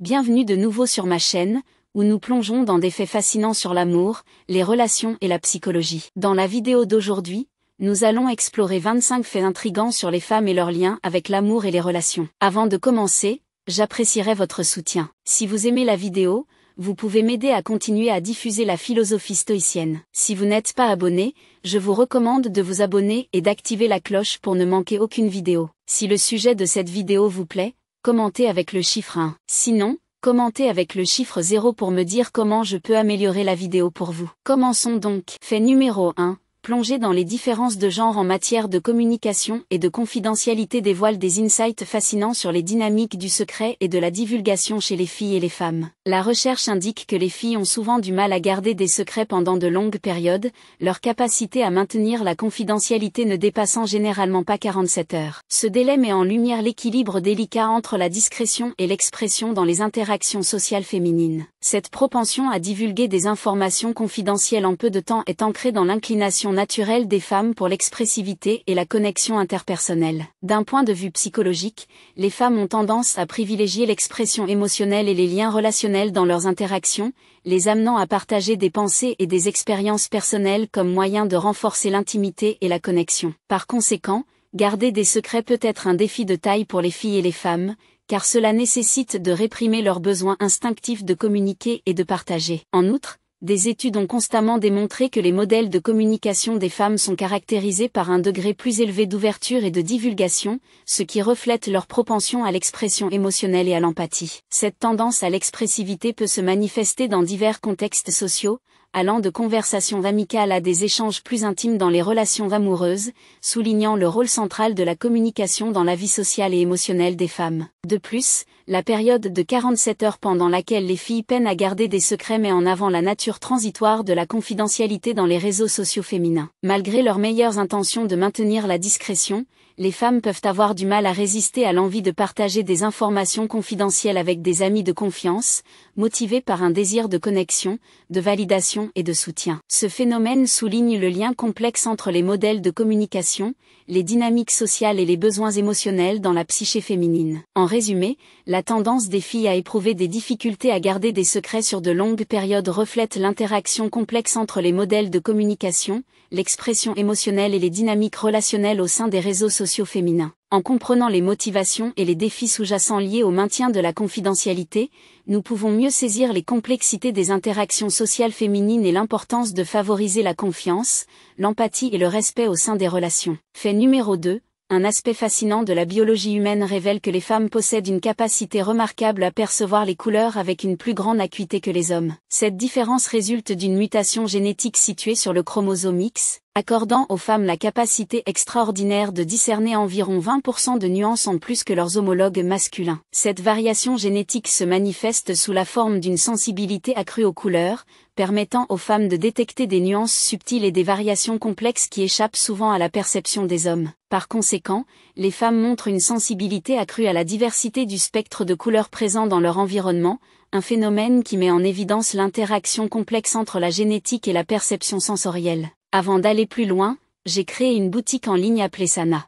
Bienvenue de nouveau sur ma chaîne, où nous plongeons dans des faits fascinants sur l'amour, les relations et la psychologie. Dans la vidéo d'aujourd'hui, nous allons explorer 25 faits intrigants sur les femmes et leurs liens avec l'amour et les relations. Avant de commencer, j'apprécierais votre soutien. Si vous aimez la vidéo, vous pouvez m'aider à continuer à diffuser la philosophie stoïcienne. Si vous n'êtes pas abonné, je vous recommande de vous abonner et d'activer la cloche pour ne manquer aucune vidéo. Si le sujet de cette vidéo vous plaît, commentez avec le chiffre 1. Sinon, commentez avec le chiffre 0 pour me dire comment je peux améliorer la vidéo pour vous. Commençons donc. Fait numéro 1. Plonger dans les différences de genre en matière de communication et de confidentialité dévoile des insights fascinants sur les dynamiques du secret et de la divulgation chez les filles et les femmes. La recherche indique que les filles ont souvent du mal à garder des secrets pendant de longues périodes, leur capacité à maintenir la confidentialité ne dépassant généralement pas 47 heures. Ce délai met en lumière l'équilibre délicat entre la discrétion et l'expression dans les interactions sociales féminines. Cette propension à divulguer des informations confidentielles en peu de temps est ancrée dans l'inclination naturelle des femmes pour l'expressivité et la connexion interpersonnelle. D'un point de vue psychologique, les femmes ont tendance à privilégier l'expression émotionnelle et les liens relationnels dans leurs interactions, les amenant à partager des pensées et des expériences personnelles comme moyen de renforcer l'intimité et la connexion. Par conséquent, garder des secrets peut être un défi de taille pour les filles et les femmes, car cela nécessite de réprimer leur besoin instinctif de communiquer et de partager. En outre, des études ont constamment démontré que les modèles de communication des femmes sont caractérisés par un degré plus élevé d'ouverture et de divulgation, ce qui reflète leur propension à l'expression émotionnelle et à l'empathie. Cette tendance à l'expressivité peut se manifester dans divers contextes sociaux, allant de conversations amicales à des échanges plus intimes dans les relations amoureuses, soulignant le rôle central de la communication dans la vie sociale et émotionnelle des femmes. De plus, la période de 47 heures pendant laquelle les filles peinent à garder des secrets met en avant la nature transitoire de la confidentialité dans les réseaux sociaux féminins. Malgré leurs meilleures intentions de maintenir la discrétion, les femmes peuvent avoir du mal à résister à l'envie de partager des informations confidentielles avec des amis de confiance, motivées par un désir de connexion, de validation et de soutien. Ce phénomène souligne le lien complexe entre les modèles de communication, les dynamiques sociales et les besoins émotionnels dans la psyché féminine. En résumé, la tendance des filles à éprouver des difficultés à garder des secrets sur de longues périodes reflète l'interaction complexe entre les modèles de communication, l'expression émotionnelle et les dynamiques relationnelles au sein des réseaux sociaux féminins. En comprenant les motivations et les défis sous-jacents liés au maintien de la confidentialité, nous pouvons mieux saisir les complexités des interactions sociales féminines et l'importance de favoriser la confiance, l'empathie et le respect au sein des relations. Fait numéro 2. Un aspect fascinant de la biologie humaine révèle que les femmes possèdent une capacité remarquable à percevoir les couleurs avec une plus grande acuité que les hommes. Cette différence résulte d'une mutation génétique située sur le chromosome X, accordant aux femmes la capacité extraordinaire de discerner environ 20% de nuances en plus que leurs homologues masculins. Cette variation génétique se manifeste sous la forme d'une sensibilité accrue aux couleurs, permettant aux femmes de détecter des nuances subtiles et des variations complexes qui échappent souvent à la perception des hommes. Par conséquent, les femmes montrent une sensibilité accrue à la diversité du spectre de couleurs présent dans leur environnement, un phénomène qui met en évidence l'interaction complexe entre la génétique et la perception sensorielle. Avant d'aller plus loin, j'ai créé une boutique en ligne appelée Sana.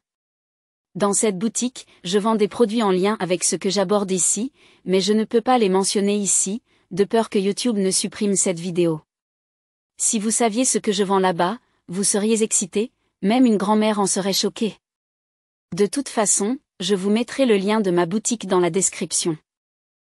Dans cette boutique, je vends des produits en lien avec ce que j'aborde ici, mais je ne peux pas les mentionner ici, de peur que YouTube ne supprime cette vidéo. Si vous saviez ce que je vends là-bas, vous seriez excité, même une grand-mère en serait choquée. De toute façon, je vous mettrai le lien de ma boutique dans la description.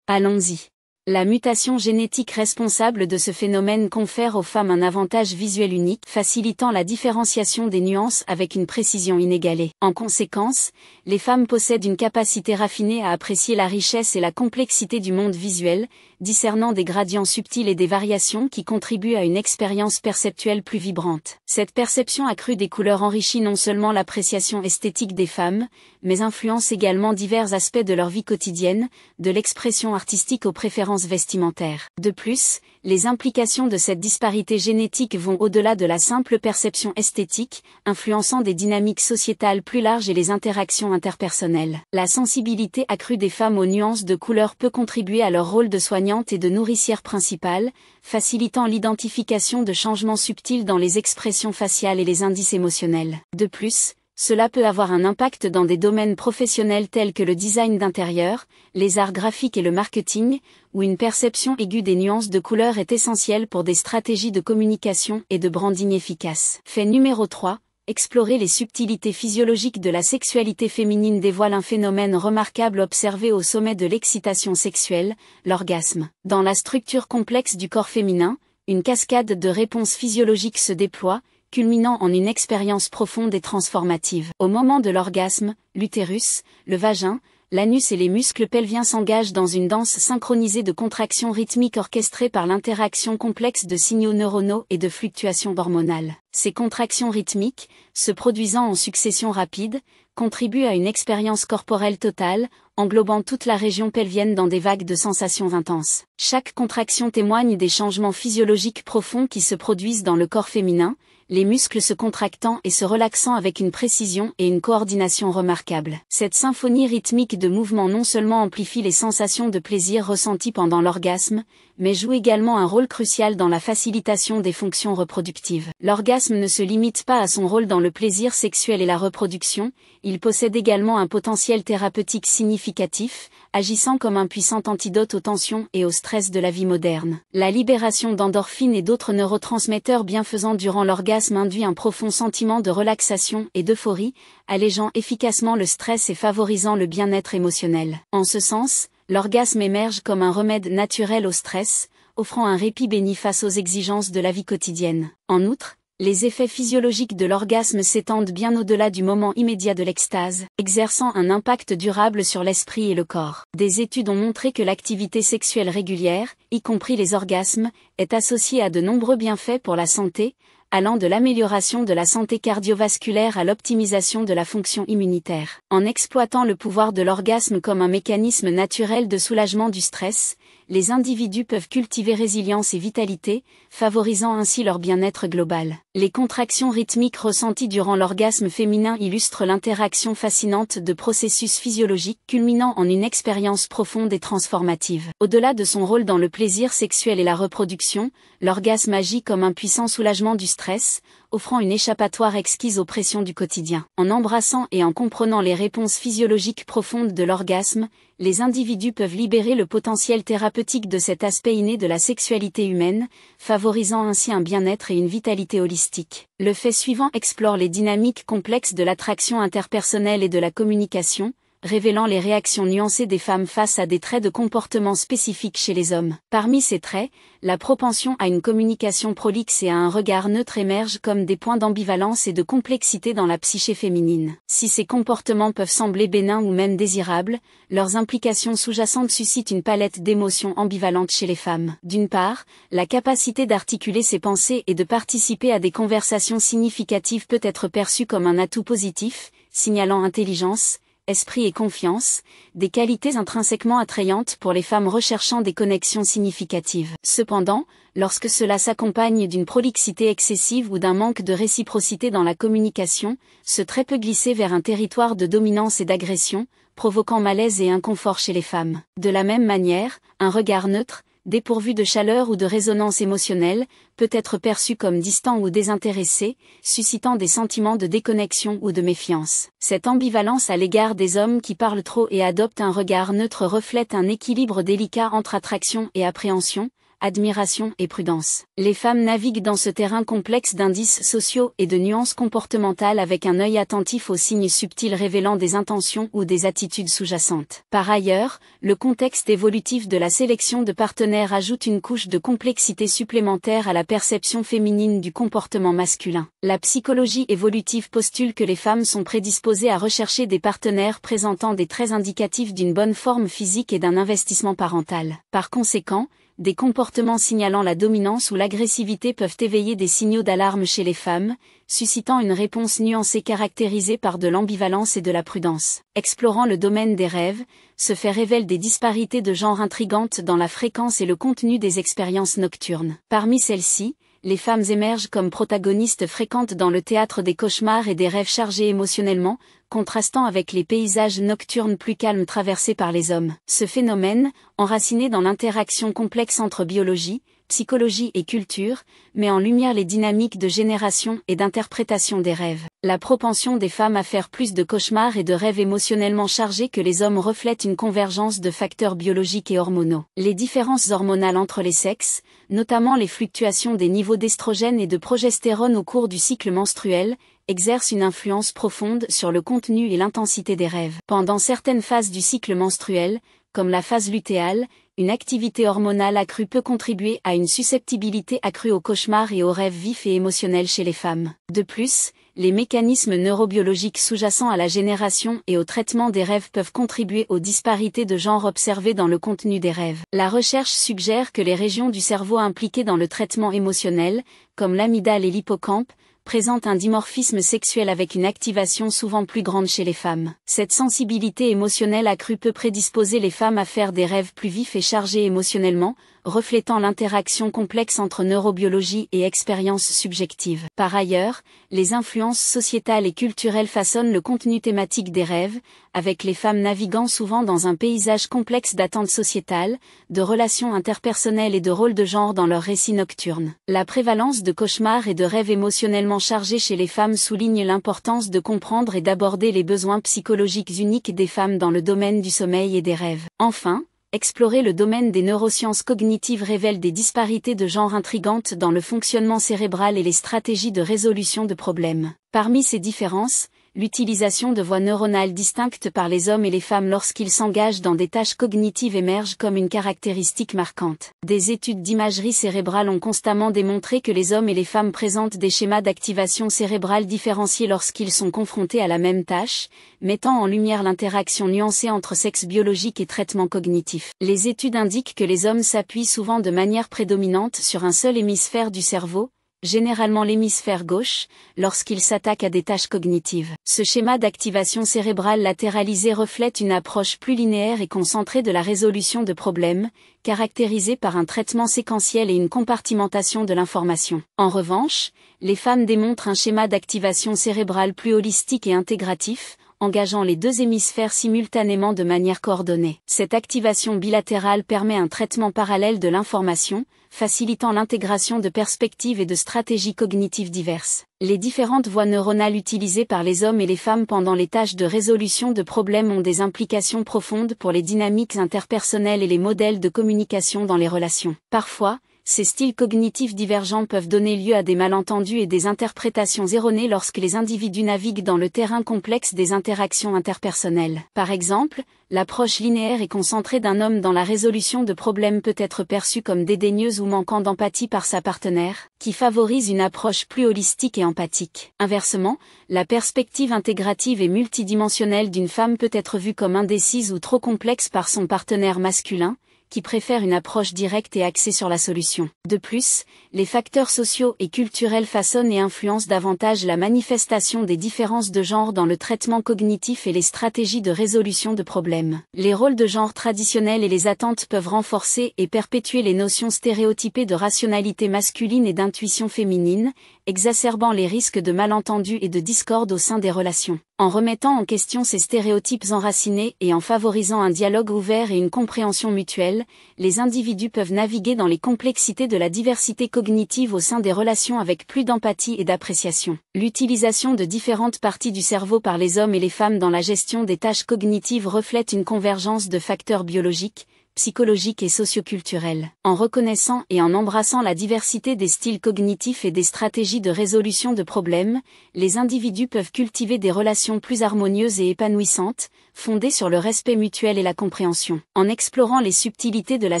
Allons-y. La mutation génétique responsable de ce phénomène confère aux femmes un avantage visuel unique, facilitant la différenciation des nuances avec une précision inégalée. En conséquence, les femmes possèdent une capacité raffinée à apprécier la richesse et la complexité du monde visuel, discernant des gradients subtils et des variations qui contribuent à une expérience perceptuelle plus vibrante. Cette perception accrue des couleurs enrichit non seulement l'appréciation esthétique des femmes, mais influence également divers aspects de leur vie quotidienne, de l'expression artistique aux préférences vestimentaires. De plus, les implications de cette disparité génétique vont au-delà de la simple perception esthétique, influençant des dynamiques sociétales plus larges et les interactions interpersonnelles. La sensibilité accrue des femmes aux nuances de couleurs peut contribuer à leur rôle de soignante et de nourricière principale, facilitant l'identification de changements subtils dans les expressions faciales et les indices émotionnels. De plus, Cela peut avoir un impact dans des domaines professionnels tels que le design d'intérieur, les arts graphiques et le marketing, où une perception aiguë des nuances de couleurs est essentielle pour des stratégies de communication et de branding efficaces. Fait numéro 3. Explorer les subtilités physiologiques de la sexualité féminine dévoile un phénomène remarquable observé au sommet de l'excitation sexuelle, l'orgasme. Dans la structure complexe du corps féminin, une cascade de réponses physiologiques se déploie, culminant en une expérience profonde et transformative. Au moment de l'orgasme, l'utérus, le vagin, l'anus et les muscles pelviens s'engagent dans une danse synchronisée de contractions rythmiques orchestrées par l'interaction complexe de signaux neuronaux et de fluctuations hormonales. Ces contractions rythmiques, se produisant en succession rapide, contribuent à une expérience corporelle totale, englobant toute la région pelvienne dans des vagues de sensations intenses. Chaque contraction témoigne des changements physiologiques profonds qui se produisent dans le corps féminin, les muscles se contractant et se relaxant avec une précision et une coordination remarquables. Cette symphonie rythmique de mouvements non seulement amplifie les sensations de plaisir ressenties pendant l'orgasme, mais joue également un rôle crucial dans la facilitation des fonctions reproductives. L'orgasme ne se limite pas à son rôle dans le plaisir sexuel et la reproduction, il possède également un potentiel thérapeutique significatif, agissant comme un puissant antidote aux tensions et au stress de la vie moderne. La libération d'endorphines et d'autres neurotransmetteurs bienfaisants durant l'orgasme induit un profond sentiment de relaxation et d'euphorie, allégeant efficacement le stress et favorisant le bien-être émotionnel. En ce sens, l'orgasme émerge comme un remède naturel au stress, offrant un répit béni face aux exigences de la vie quotidienne. En outre, les effets physiologiques de l'orgasme s'étendent bien au-delà du moment immédiat de l'extase, exerçant un impact durable sur l'esprit et le corps. Des études ont montré que l'activité sexuelle régulière, y compris les orgasmes, est associée à de nombreux bienfaits pour la santé, allant de l'amélioration de la santé cardiovasculaire à l'optimisation de la fonction immunitaire. En exploitant le pouvoir de l'orgasme comme un mécanisme naturel de soulagement du stress, les individus peuvent cultiver résilience et vitalité, favorisant ainsi leur bien-être global. Les contractions rythmiques ressenties durant l'orgasme féminin illustrent l'interaction fascinante de processus physiologiques culminant en une expérience profonde et transformative. Au-delà de son rôle dans le plaisir sexuel et la reproduction, l'orgasme agit comme un puissant soulagement du stress, offrant une échappatoire exquise aux pressions du quotidien. En embrassant et en comprenant les réponses physiologiques profondes de l'orgasme, les individus peuvent libérer le potentiel thérapeutique de cet aspect inné de la sexualité humaine, favorisant ainsi un bien-être et une vitalité holistique. Le fait suivant explore les dynamiques complexes de l'attraction interpersonnelle et de la communication, révélant les réactions nuancées des femmes face à des traits de comportement spécifiques chez les hommes. Parmi ces traits, la propension à une communication prolixe et à un regard neutre émergent comme des points d'ambivalence et de complexité dans la psyché féminine. Si ces comportements peuvent sembler bénins ou même désirables, leurs implications sous-jacentes suscitent une palette d'émotions ambivalentes chez les femmes. D'une part, la capacité d'articuler ses pensées et de participer à des conversations significatives peut être perçue comme un atout positif, signalant intelligence, esprit et confiance, des qualités intrinsèquement attrayantes pour les femmes recherchant des connexions significatives. Cependant, lorsque cela s'accompagne d'une prolixité excessive ou d'un manque de réciprocité dans la communication, ce trait peut glisser vers un territoire de dominance et d'agression, provoquant malaise et inconfort chez les femmes. De la même manière, un regard neutre, dépourvu de chaleur ou de résonance émotionnelle, peut être perçu comme distant ou désintéressé, suscitant des sentiments de déconnexion ou de méfiance. Cette ambivalence à l'égard des hommes qui parlent trop et adoptent un regard neutre reflète un équilibre délicat entre attraction et appréhension, admiration et prudence. Les femmes naviguent dans ce terrain complexe d'indices sociaux et de nuances comportementales avec un œil attentif aux signes subtils révélant des intentions ou des attitudes sous-jacentes. Par ailleurs, le contexte évolutif de la sélection de partenaires ajoute une couche de complexité supplémentaire à la perception féminine du comportement masculin. La psychologie évolutive postule que les femmes sont prédisposées à rechercher des partenaires présentant des traits indicatifs d'une bonne forme physique et d'un investissement parental. Par conséquent, des comportements signalant la dominance ou l'agressivité peuvent éveiller des signaux d'alarme chez les femmes, suscitant une réponse nuancée caractérisée par de l'ambivalence et de la prudence. Explorant le domaine des rêves, ce fait révèle des disparités de genre intrigantes dans la fréquence et le contenu des expériences nocturnes. Parmi celles-ci, les femmes émergent comme protagonistes fréquentes dans le théâtre des cauchemars et des rêves chargés émotionnellement, contrastant avec les paysages nocturnes plus calmes traversés par les hommes. Ce phénomène, enraciné dans l'interaction complexe entre biologie, psychologie et culture, met en lumière les dynamiques de génération et d'interprétation des rêves. La propension des femmes à faire plus de cauchemars et de rêves émotionnellement chargés que les hommes reflète une convergence de facteurs biologiques et hormonaux. Les différences hormonales entre les sexes, notamment les fluctuations des niveaux d'estrogène et de progestérone au cours du cycle menstruel, exercent une influence profonde sur le contenu et l'intensité des rêves. Pendant certaines phases du cycle menstruel, comme la phase lutéale, une activité hormonale accrue peut contribuer à une susceptibilité accrue aux cauchemars et aux rêves vifs et émotionnels chez les femmes. De plus, les mécanismes neurobiologiques sous-jacents à la génération et au traitement des rêves peuvent contribuer aux disparités de genre observées dans le contenu des rêves. La recherche suggère que les régions du cerveau impliquées dans le traitement émotionnel, comme l'amygdale et l'hippocampe, présente un dimorphisme sexuel avec une activation souvent plus grande chez les femmes. Cette sensibilité émotionnelle accrue peut prédisposer les femmes à faire des rêves plus vifs et chargés émotionnellement, reflétant l'interaction complexe entre neurobiologie et expérience subjective. Par ailleurs, les influences sociétales et culturelles façonnent le contenu thématique des rêves, avec les femmes naviguant souvent dans un paysage complexe d'attentes sociétales, de relations interpersonnelles et de rôles de genre dans leurs récits nocturnes. La prévalence de cauchemars et de rêves émotionnellement chargés chez les femmes souligne l'importance de comprendre et d'aborder les besoins psychologiques uniques des femmes dans le domaine du sommeil et des rêves. Enfin, explorer le domaine des neurosciences cognitives révèle des disparités de genre intrigantes dans le fonctionnement cérébral et les stratégies de résolution de problèmes. Parmi ces différences, l'utilisation de voies neuronales distinctes par les hommes et les femmes lorsqu'ils s'engagent dans des tâches cognitives émerge comme une caractéristique marquante. Des études d'imagerie cérébrale ont constamment démontré que les hommes et les femmes présentent des schémas d'activation cérébrale différenciés lorsqu'ils sont confrontés à la même tâche, mettant en lumière l'interaction nuancée entre sexe biologique et traitement cognitif. Les études indiquent que les hommes s'appuient souvent de manière prédominante sur un seul hémisphère du cerveau, généralement l'hémisphère gauche, lorsqu'il s'attaque à des tâches cognitives. Ce schéma d'activation cérébrale latéralisée reflète une approche plus linéaire et concentrée de la résolution de problèmes, caractérisée par un traitement séquentiel et une compartimentation de l'information. En revanche, les femmes démontrent un schéma d'activation cérébrale plus holistique et intégratif, engageant les deux hémisphères simultanément de manière coordonnée. Cette activation bilatérale permet un traitement parallèle de l'information, facilitant l'intégration de perspectives et de stratégies cognitives diverses. Les différentes voies neuronales utilisées par les hommes et les femmes pendant les tâches de résolution de problèmes ont des implications profondes pour les dynamiques interpersonnelles et les modèles de communication dans les relations. Parfois, ces styles cognitifs divergents peuvent donner lieu à des malentendus et des interprétations erronées lorsque les individus naviguent dans le terrain complexe des interactions interpersonnelles. Par exemple, l'approche linéaire et concentrée d'un homme dans la résolution de problèmes peut être perçue comme dédaigneuse ou manquant d'empathie par sa partenaire, qui favorise une approche plus holistique et empathique. Inversement, la perspective intégrative et multidimensionnelle d'une femme peut être vue comme indécise ou trop complexe par son partenaire masculin, qui préfèrent une approche directe et axée sur la solution. De plus, les facteurs sociaux et culturels façonnent et influencent davantage la manifestation des différences de genre dans le traitement cognitif et les stratégies de résolution de problèmes. Les rôles de genre traditionnels et les attentes peuvent renforcer et perpétuer les notions stéréotypées de rationalité masculine et d'intuition féminine, exacerbant les risques de malentendus et de discorde au sein des relations. En remettant en question ces stéréotypes enracinés et en favorisant un dialogue ouvert et une compréhension mutuelle, les individus peuvent naviguer dans les complexités de la diversité cognitive au sein des relations avec plus d'empathie et d'appréciation. L'utilisation de différentes parties du cerveau par les hommes et les femmes dans la gestion des tâches cognitives reflète une convergence de facteurs biologiques, psychologiques et socioculturels. En reconnaissant et en embrassant la diversité des styles cognitifs et des stratégies de résolution de problèmes, les individus peuvent cultiver des relations plus harmonieuses et épanouissantes, fondées sur le respect mutuel et la compréhension. En explorant les subtilités de la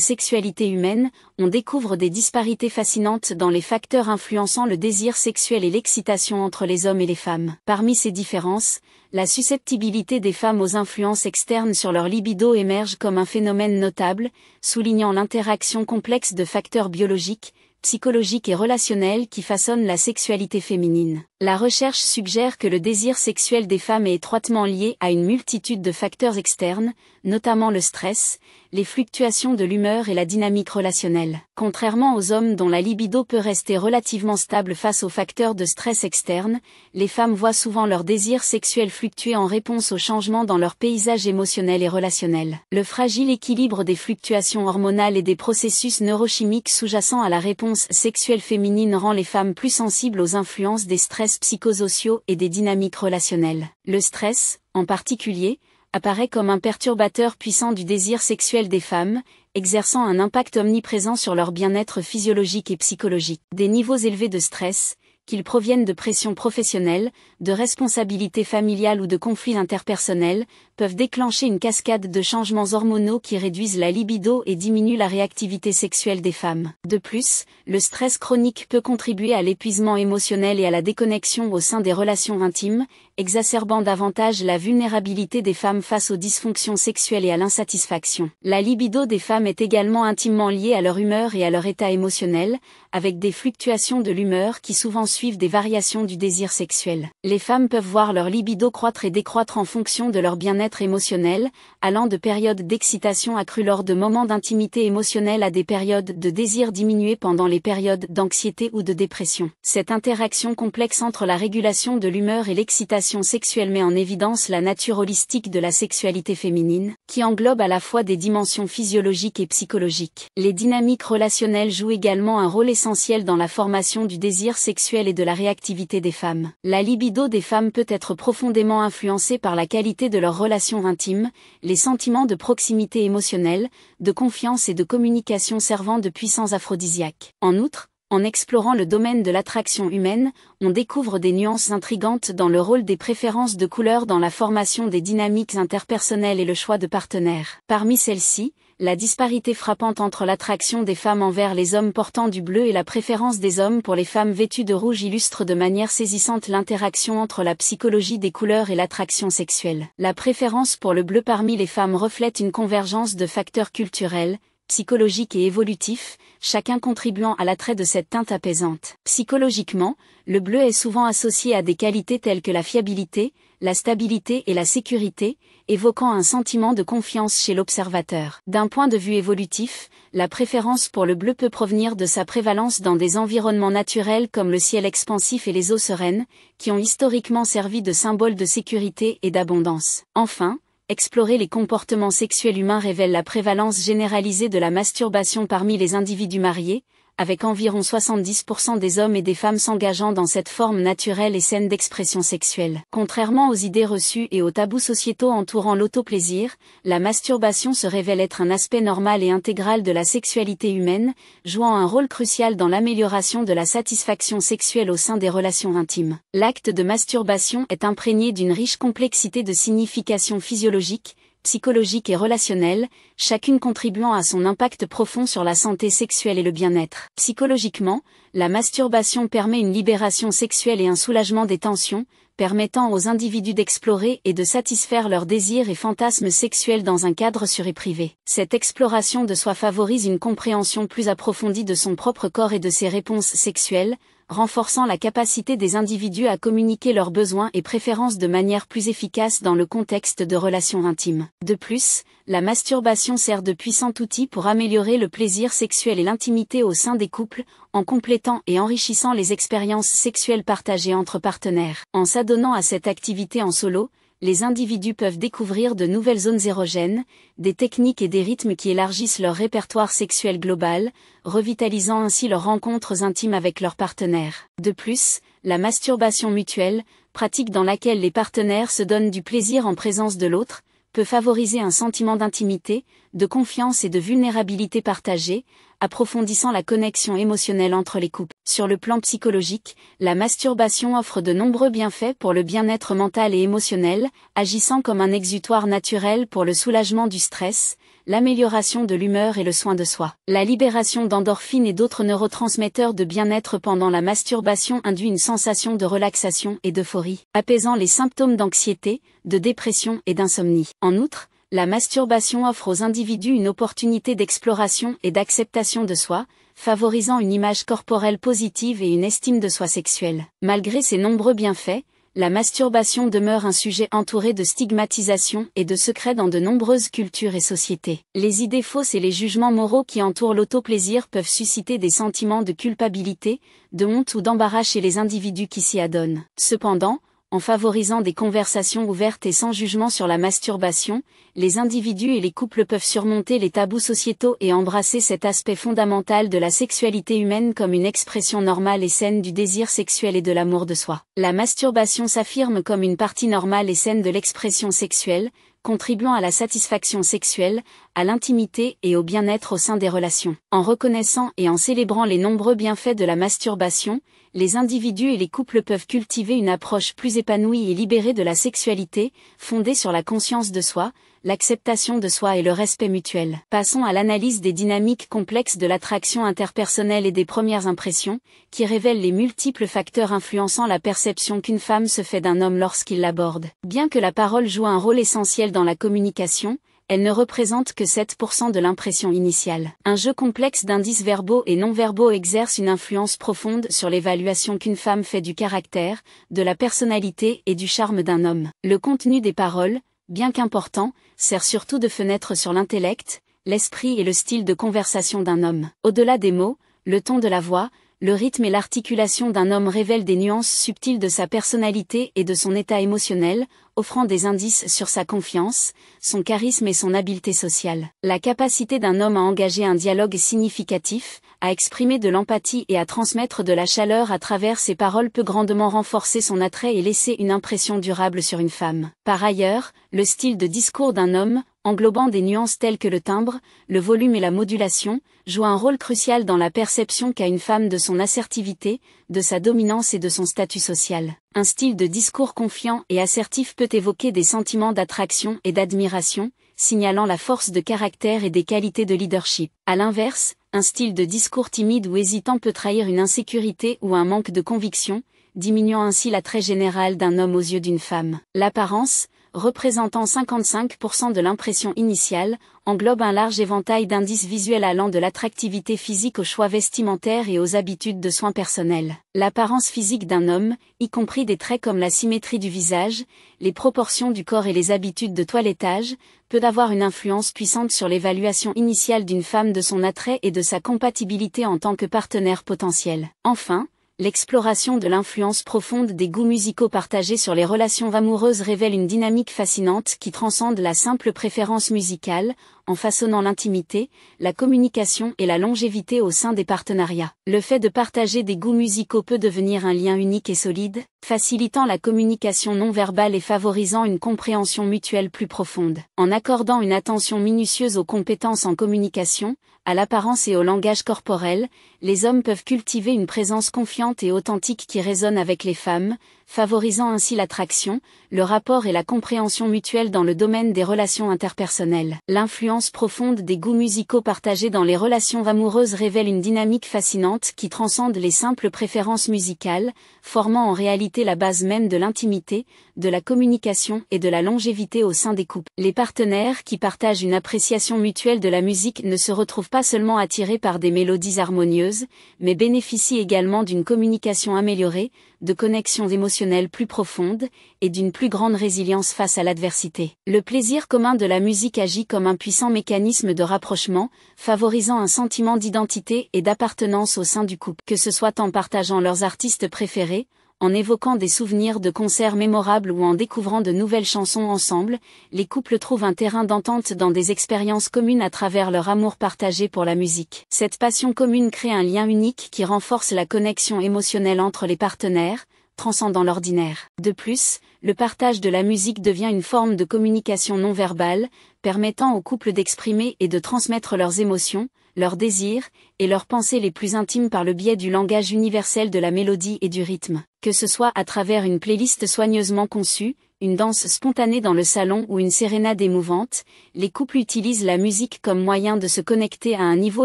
sexualité humaine, on découvre des disparités fascinantes dans les facteurs influençant le désir sexuel et l'excitation entre les hommes et les femmes. Parmi ces différences, la susceptibilité des femmes aux influences externes sur leur libido émerge comme un phénomène notable, soulignant l'interaction complexe de facteurs biologiques, psychologiques et relationnels qui façonnent la sexualité féminine. La recherche suggère que le désir sexuel des femmes est étroitement lié à une multitude de facteurs externes, notamment le stress, les fluctuations de l'humeur et la dynamique relationnelle. Contrairement aux hommes dont la libido peut rester relativement stable face aux facteurs de stress externes, les femmes voient souvent leur désir sexuel fluctuer en réponse aux changements dans leur paysage émotionnel et relationnel. Le fragile équilibre des fluctuations hormonales et des processus neurochimiques sous-jacents à la réponse sexuelle féminine rend les femmes plus sensibles aux influences des stress stress psychosociaux et des dynamiques relationnelles. Le stress, en particulier, apparaît comme un perturbateur puissant du désir sexuel des femmes, exerçant un impact omniprésent sur leur bien-être physiologique et psychologique. Des niveaux élevés de stress, qu'ils proviennent de pression professionnelle, de responsabilités familiales ou de conflits interpersonnels, peuvent déclencher une cascade de changements hormonaux qui réduisent la libido et diminuent la réactivité sexuelle des femmes. De plus, le stress chronique peut contribuer à l'épuisement émotionnel et à la déconnexion au sein des relations intimes, exacerbant davantage la vulnérabilité des femmes face aux dysfonctions sexuelles et à l'insatisfaction. La libido des femmes est également intimement liée à leur humeur et à leur état émotionnel, avec des fluctuations de l'humeur qui souvent suivent des variations du désir sexuel. Les femmes peuvent voir leur libido croître et décroître en fonction de leur bien-être émotionnel, allant de périodes d'excitation accrue lors de moments d'intimité émotionnelle à des périodes de désir diminué pendant les périodes d'anxiété ou de dépression. Cette interaction complexe entre la régulation de l'humeur et l'excitation sexuelle met en évidence la nature holistique de la sexualité féminine, qui englobe à la fois des dimensions physiologiques et psychologiques. Les dynamiques relationnelles jouent également un rôle essentiel dans la formation du désir sexuel et de la réactivité des femmes. La libido des femmes peut être profondément influencée par la qualité de leurs relations intimes, les sentiments de proximité émotionnelle, de confiance et de communication servant de puissants aphrodisiaques. En outre, en explorant le domaine de l'attraction humaine, on découvre des nuances intrigantes dans le rôle des préférences de couleurs dans la formation des dynamiques interpersonnelles et le choix de partenaires. Parmi celles-ci, la disparité frappante entre l'attraction des femmes envers les hommes portant du bleu et la préférence des hommes pour les femmes vêtues de rouge illustre de manière saisissante l'interaction entre la psychologie des couleurs et l'attraction sexuelle. La préférence pour le bleu parmi les femmes reflète une convergence de facteurs culturels, psychologiques et évolutifs, chacun contribuant à l'attrait de cette teinte apaisante. Psychologiquement, le bleu est souvent associé à des qualités telles que la fiabilité, la stabilité et la sécurité, évoquant un sentiment de confiance chez l'observateur. D'un point de vue évolutif, la préférence pour le bleu peut provenir de sa prévalence dans des environnements naturels comme le ciel expansif et les eaux sereines, qui ont historiquement servi de symbole de sécurité et d'abondance. Enfin, explorer les comportements sexuels humains révèle la prévalence généralisée de la masturbation parmi les individus mariés, avec environ 70% des hommes et des femmes s'engageant dans cette forme naturelle et saine d'expression sexuelle. Contrairement aux idées reçues et aux tabous sociétaux entourant l'autoplaisir, la masturbation se révèle être un aspect normal et intégral de la sexualité humaine, jouant un rôle crucial dans l'amélioration de la satisfaction sexuelle au sein des relations intimes. L'acte de masturbation est imprégné d'une riche complexité de significations physiologiques, psychologique et relationnelle, chacune contribuant à son impact profond sur la santé sexuelle et le bien-être. Psychologiquement, la masturbation permet une libération sexuelle et un soulagement des tensions, permettant aux individus d'explorer et de satisfaire leurs désirs et fantasmes sexuels dans un cadre sûr et privé. Cette exploration de soi favorise une compréhension plus approfondie de son propre corps et de ses réponses sexuelles, renforçant la capacité des individus à communiquer leurs besoins et préférences de manière plus efficace dans le contexte de relations intimes. De plus, la masturbation sert de puissant outil pour améliorer le plaisir sexuel et l'intimité au sein des couples, en complétant et enrichissant les expériences sexuelles partagées entre partenaires. En s'adonnant à cette activité en solo, les individus peuvent découvrir de nouvelles zones érogènes, des techniques et des rythmes qui élargissent leur répertoire sexuel global, revitalisant ainsi leurs rencontres intimes avec leurs partenaires. De plus, la masturbation mutuelle, pratique dans laquelle les partenaires se donnent du plaisir en présence de l'autre, peut favoriser un sentiment d'intimité, de confiance et de vulnérabilité partagée, approfondissant la connexion émotionnelle entre les couples. Sur le plan psychologique, la masturbation offre de nombreux bienfaits pour le bien-être mental et émotionnel, agissant comme un exutoire naturel pour le soulagement du stress, l'amélioration de l'humeur et le soin de soi. La libération d'endorphines et d'autres neurotransmetteurs de bien-être pendant la masturbation induit une sensation de relaxation et d'euphorie, apaisant les symptômes d'anxiété, de dépression et d'insomnie. En outre, la masturbation offre aux individus une opportunité d'exploration et d'acceptation de soi, favorisant une image corporelle positive et une estime de soi sexuelle. Malgré ses nombreux bienfaits, la masturbation demeure un sujet entouré de stigmatisation et de secrets dans de nombreuses cultures et sociétés. Les idées fausses et les jugements moraux qui entourent l'autoplaisir peuvent susciter des sentiments de culpabilité, de honte ou d'embarras chez les individus qui s'y adonnent. Cependant, en favorisant des conversations ouvertes et sans jugement sur la masturbation, les individus et les couples peuvent surmonter les tabous sociétaux et embrasser cet aspect fondamental de la sexualité humaine comme une expression normale et saine du désir sexuel et de l'amour de soi. La masturbation s'affirme comme une partie normale et saine de l'expression sexuelle, contribuant à la satisfaction sexuelle, à l'intimité et au bien-être au sein des relations. En reconnaissant et en célébrant les nombreux bienfaits de la masturbation, les individus et les couples peuvent cultiver une approche plus épanouie et libérée de la sexualité, fondée sur la conscience de soi, l'acceptation de soi et le respect mutuel. Passons à l'analyse des dynamiques complexes de l'attraction interpersonnelle et des premières impressions, qui révèlent les multiples facteurs influençant la perception qu'une femme se fait d'un homme lorsqu'il l'aborde. Bien que la parole joue un rôle essentiel dans la communication, elle ne représente que 7% de l'impression initiale. Un jeu complexe d'indices verbaux et non-verbaux exerce une influence profonde sur l'évaluation qu'une femme fait du caractère, de la personnalité et du charme d'un homme. Le contenu des paroles, bien qu'important, sert surtout de fenêtre sur l'intellect, l'esprit et le style de conversation d'un homme. Au-delà des mots, le ton de la voix, le rythme et l'articulation d'un homme révèlent des nuances subtiles de sa personnalité et de son état émotionnel, offrant des indices sur sa confiance, son charisme et son habileté sociale. La capacité d'un homme à engager un dialogue significatif, à exprimer de l'empathie et à transmettre de la chaleur à travers ses paroles peut grandement renforcer son attrait et laisser une impression durable sur une femme. Par ailleurs, le style de discours d'un homme, englobant des nuances telles que le timbre, le volume et la modulation, joue un rôle crucial dans la perception qu'a une femme de son assertivité, de sa dominance et de son statut social. Un style de discours confiant et assertif peut évoquer des sentiments d'attraction et d'admiration, signalant la force de caractère et des qualités de leadership. À l'inverse, un style de discours timide ou hésitant peut trahir une insécurité ou un manque de conviction, diminuant ainsi l'attrait général d'un homme aux yeux d'une femme. L'apparence, représentant 55% de l'impression initiale, englobe un large éventail d'indices visuels allant de l'attractivité physique aux choix vestimentaires et aux habitudes de soins personnels. L'apparence physique d'un homme, y compris des traits comme la symétrie du visage, les proportions du corps et les habitudes de toilettage, peut avoir une influence puissante sur l'évaluation initiale d'une femme de son attrait et de sa compatibilité en tant que partenaire potentiel. Enfin, l'exploration de l'influence profonde des goûts musicaux partagés sur les relations amoureuses révèle une dynamique fascinante qui transcende la simple préférence musicale, en façonnant l'intimité, la communication et la longévité au sein des partenariats. Le fait de partager des goûts musicaux peut devenir un lien unique et solide, facilitant la communication non verbale et favorisant une compréhension mutuelle plus profonde. En accordant une attention minutieuse aux compétences en communication, à l'apparence et au langage corporel, les hommes peuvent cultiver une présence confiante et authentique qui résonne avec les femmes, favorisant ainsi l'attraction, le rapport et la compréhension mutuelle dans le domaine des relations interpersonnelles. L'influence profonde des goûts musicaux partagés dans les relations amoureuses révèle une dynamique fascinante qui transcende les simples préférences musicales, formant en réalité la base même de l'intimité, de la communication et de la longévité au sein des couples. Les partenaires qui partagent une appréciation mutuelle de la musique ne se retrouvent pas seulement attirés par des mélodies harmonieuses, mais bénéficient également d'une communication améliorée, de connexions émotionnelles plus profondes, et d'une plus grande résilience face à l'adversité. Le plaisir commun de la musique agit comme un puissant mécanisme de rapprochement, favorisant un sentiment d'identité et d'appartenance au sein du couple. Que ce soit en partageant leurs artistes préférés, en évoquant des souvenirs de concerts mémorables ou en découvrant de nouvelles chansons ensemble, les couples trouvent un terrain d'entente dans des expériences communes à travers leur amour partagé pour la musique. Cette passion commune crée un lien unique qui renforce la connexion émotionnelle entre les partenaires, transcendant l'ordinaire. De plus, le partage de la musique devient une forme de communication non verbale, permettant aux couples d'exprimer et de transmettre leurs émotions, leurs désirs, et leurs pensées les plus intimes par le biais du langage universel de la mélodie et du rythme. Que ce soit à travers une playlist soigneusement conçue, une danse spontanée dans le salon ou une sérénade émouvante, les couples utilisent la musique comme moyen de se connecter à un niveau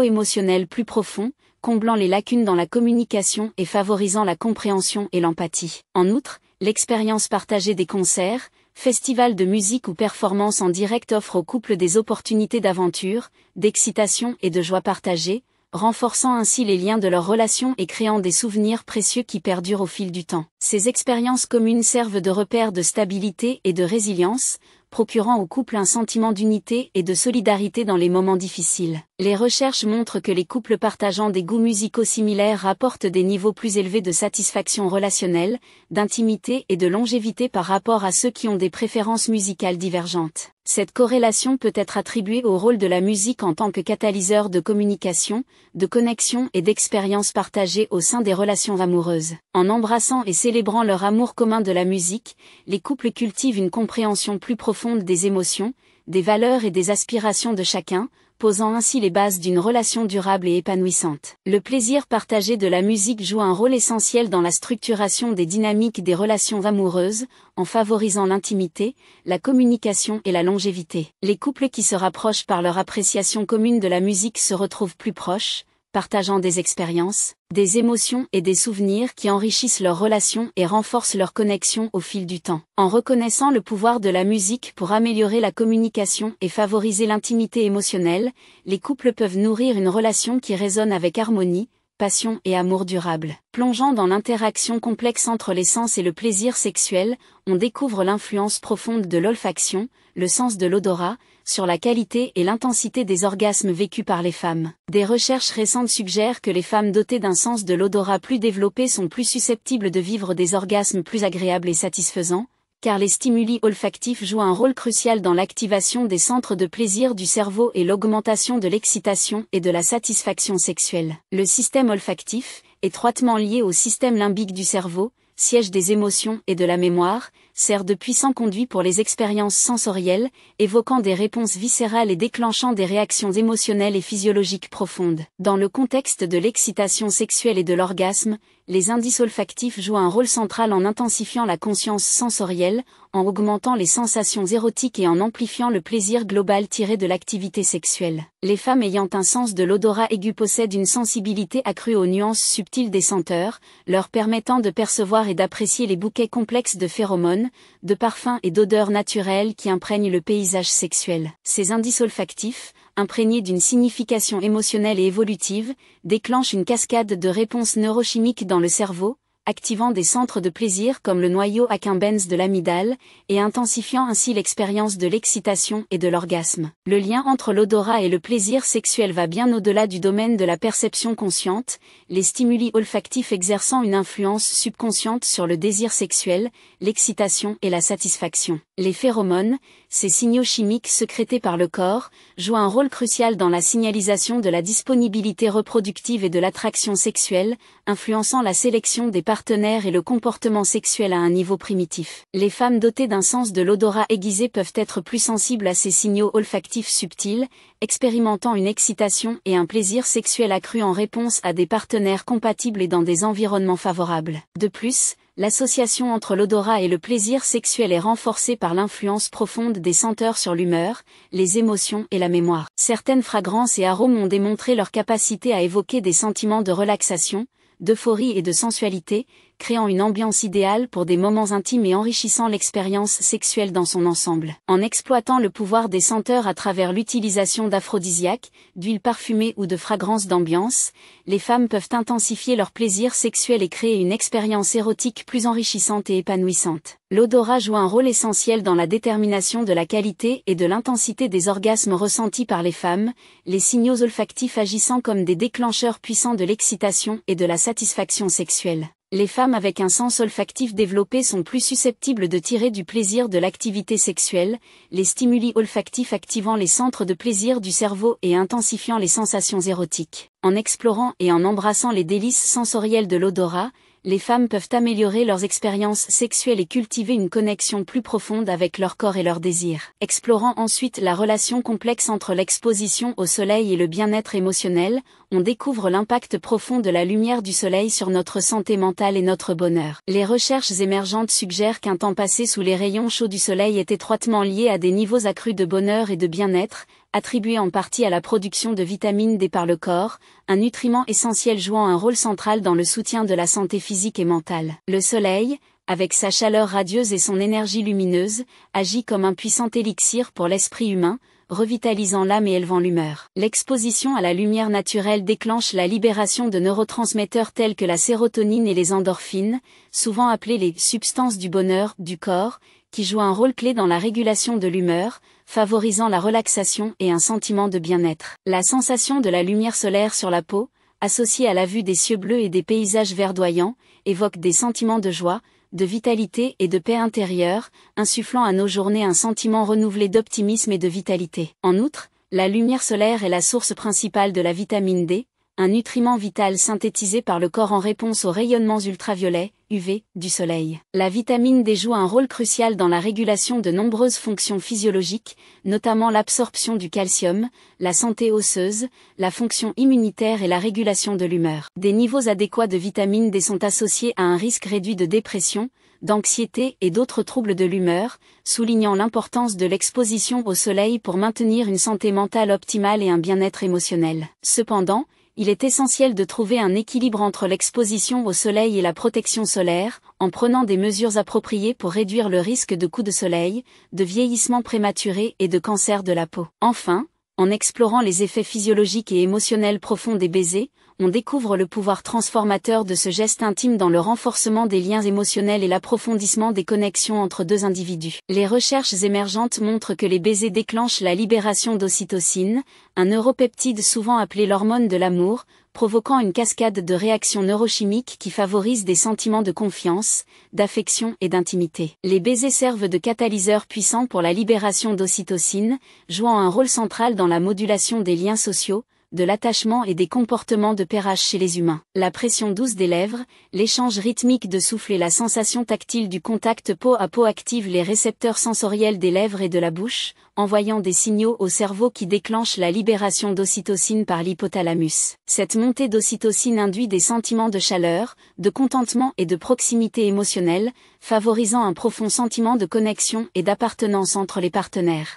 émotionnel plus profond, comblant les lacunes dans la communication et favorisant la compréhension et l'empathie. En outre, l'expérience partagée des concerts, festivals de musique ou performances en direct offre aux couples des opportunités d'aventure, d'excitation et de joie partagée, renforçant ainsi les liens de leur relation et créant des souvenirs précieux qui perdurent au fil du temps. Ces expériences communes servent de repères de stabilité et de résilience, procurant au couple un sentiment d'unité et de solidarité dans les moments difficiles. Les recherches montrent que les couples partageant des goûts musicaux similaires rapportent des niveaux plus élevés de satisfaction relationnelle, d'intimité et de longévité par rapport à ceux qui ont des préférences musicales divergentes. Cette corrélation peut être attribuée au rôle de la musique en tant que catalyseur de communication, de connexion et d'expériences partagées au sein des relations amoureuses. En embrassant et célébrant leur amour commun de la musique, les couples cultivent une compréhension plus profonde des émotions, des valeurs et des aspirations de chacun, posant ainsi les bases d'une relation durable et épanouissante. Le plaisir partagé de la musique joue un rôle essentiel dans la structuration des dynamiques des relations amoureuses, en favorisant l'intimité, la communication et la longévité. Les couples qui se rapprochent par leur appréciation commune de la musique se retrouvent plus proches, partageant des expériences, des émotions et des souvenirs qui enrichissent leurs relations et renforcent leur connexion au fil du temps. En reconnaissant le pouvoir de la musique pour améliorer la communication et favoriser l'intimité émotionnelle, les couples peuvent nourrir une relation qui résonne avec harmonie, passion et amour durable. Plongeant dans l'interaction complexe entre les sens et le plaisir sexuel, on découvre l'influence profonde de l'olfaction, le sens de l'odorat, sur la qualité et l'intensité des orgasmes vécus par les femmes. Des recherches récentes suggèrent que les femmes dotées d'un sens de l'odorat plus développé sont plus susceptibles de vivre des orgasmes plus agréables et satisfaisants, car les stimuli olfactifs jouent un rôle crucial dans l'activation des centres de plaisir du cerveau et l'augmentation de l'excitation et de la satisfaction sexuelle. Le système olfactif, étroitement lié au système limbique du cerveau, siège des émotions et de la mémoire, sert de puissant conduit pour les expériences sensorielles, évoquant des réponses viscérales et déclenchant des réactions émotionnelles et physiologiques profondes. Dans le contexte de l'excitation sexuelle et de l'orgasme, les indices olfactifs jouent un rôle central en intensifiant la conscience sensorielle, en augmentant les sensations érotiques et en amplifiant le plaisir global tiré de l'activité sexuelle. Les femmes ayant un sens de l'odorat aigu possèdent une sensibilité accrue aux nuances subtiles des senteurs, leur permettant de percevoir et d'apprécier les bouquets complexes de phéromones, de parfums et d'odeurs naturelles qui imprègnent le paysage sexuel. Ces indices olfactifs, imprégnés d'une signification émotionnelle et évolutive, déclenchent une cascade de réponses neurochimiques dans le cerveau, activant des centres de plaisir comme le noyau accumbens de l'amygdale, et intensifiant ainsi l'expérience de l'excitation et de l'orgasme. Le lien entre l'odorat et le plaisir sexuel va bien au-delà du domaine de la perception consciente, les stimuli olfactifs exerçant une influence subconsciente sur le désir sexuel, l'excitation et la satisfaction. Les phéromones, ces signaux chimiques sécrétés par le corps, jouent un rôle crucial dans la signalisation de la disponibilité reproductive et de l'attraction sexuelle, influençant la sélection des partenaires et le comportement sexuel à un niveau primitif. Les femmes dotées d'un sens de l'odorat aiguisé peuvent être plus sensibles à ces signaux olfactifs subtils, expérimentant une excitation et un plaisir sexuel accru en réponse à des partenaires compatibles et dans des environnements favorables. De plus, l'association entre l'odorat et le plaisir sexuel est renforcée par l'influence profonde des senteurs sur l'humeur, les émotions et la mémoire. Certaines fragrances et arômes ont démontré leur capacité à évoquer des sentiments de relaxation, d'euphorie et de sensualité, créant une ambiance idéale pour des moments intimes et enrichissant l'expérience sexuelle dans son ensemble. En exploitant le pouvoir des senteurs à travers l'utilisation d'aphrodisiaques, d'huiles parfumées ou de fragrances d'ambiance, les femmes peuvent intensifier leur plaisir sexuel et créer une expérience érotique plus enrichissante et épanouissante. L'odorat joue un rôle essentiel dans la détermination de la qualité et de l'intensité des orgasmes ressentis par les femmes, les signaux olfactifs agissant comme des déclencheurs puissants de l'excitation et de la satisfaction sexuelle. Les femmes avec un sens olfactif développé sont plus susceptibles de tirer du plaisir de l'activité sexuelle, les stimuli olfactifs activant les centres de plaisir du cerveau et intensifiant les sensations érotiques. En explorant et en embrassant les délices sensorielles de l'odorat, les femmes peuvent améliorer leurs expériences sexuelles et cultiver une connexion plus profonde avec leur corps et leurs désirs. Explorant ensuite la relation complexe entre l'exposition au soleil et le bien-être émotionnel, on découvre l'impact profond de la lumière du soleil sur notre santé mentale et notre bonheur. Les recherches émergentes suggèrent qu'un temps passé sous les rayons chauds du soleil est étroitement lié à des niveaux accrus de bonheur et de bien-être, attribué en partie à la production de vitamine D par le corps, un nutriment essentiel jouant un rôle central dans le soutien de la santé physique et mentale. Le soleil, avec sa chaleur radieuse et son énergie lumineuse, agit comme un puissant élixir pour l'esprit humain, revitalisant l'âme et élevant l'humeur. L'exposition à la lumière naturelle déclenche la libération de neurotransmetteurs tels que la sérotonine et les endorphines, souvent appelés les substances du bonheur du corps, qui joue un rôle clé dans la régulation de l'humeur, favorisant la relaxation et un sentiment de bien-être. La sensation de la lumière solaire sur la peau, associée à la vue des cieux bleus et des paysages verdoyants, évoque des sentiments de joie, de vitalité et de paix intérieure, insufflant à nos journées un sentiment renouvelé d'optimisme et de vitalité. En outre, la lumière solaire est la source principale de la vitamine D, un nutriment vital synthétisé par le corps en réponse aux rayonnements ultraviolets, UV, du soleil. La vitamine D joue un rôle crucial dans la régulation de nombreuses fonctions physiologiques, notamment l'absorption du calcium, la santé osseuse, la fonction immunitaire et la régulation de l'humeur. Des niveaux adéquats de vitamine D sont associés à un risque réduit de dépression, d'anxiété et d'autres troubles de l'humeur, soulignant l'importance de l'exposition au soleil pour maintenir une santé mentale optimale et un bien-être émotionnel. Cependant, il est essentiel de trouver un équilibre entre l'exposition au soleil et la protection solaire, en prenant des mesures appropriées pour réduire le risque de coups de soleil, de vieillissement prématuré et de cancer de la peau. Enfin, en explorant les effets physiologiques et émotionnels profonds des baisers, on découvre le pouvoir transformateur de ce geste intime dans le renforcement des liens émotionnels et l'approfondissement des connexions entre deux individus. Les recherches émergentes montrent que les baisers déclenchent la libération d'ocytocine, un neuropeptide souvent appelé l'hormone de l'amour, provoquant une cascade de réactions neurochimiques qui favorisent des sentiments de confiance, d'affection et d'intimité. Les baisers servent de catalyseurs puissants pour la libération d'ocytocine, jouant un rôle central dans la modulation des liens sociaux, de l'attachement et des comportements de pairage chez les humains. La pression douce des lèvres, l'échange rythmique de souffle et la sensation tactile du contact peau à peau activent les récepteurs sensoriels des lèvres et de la bouche, envoyant des signaux au cerveau qui déclenchent la libération d'ocytocine par l'hypothalamus. Cette montée d'ocytocine induit des sentiments de chaleur, de contentement et de proximité émotionnelle, favorisant un profond sentiment de connexion et d'appartenance entre les partenaires.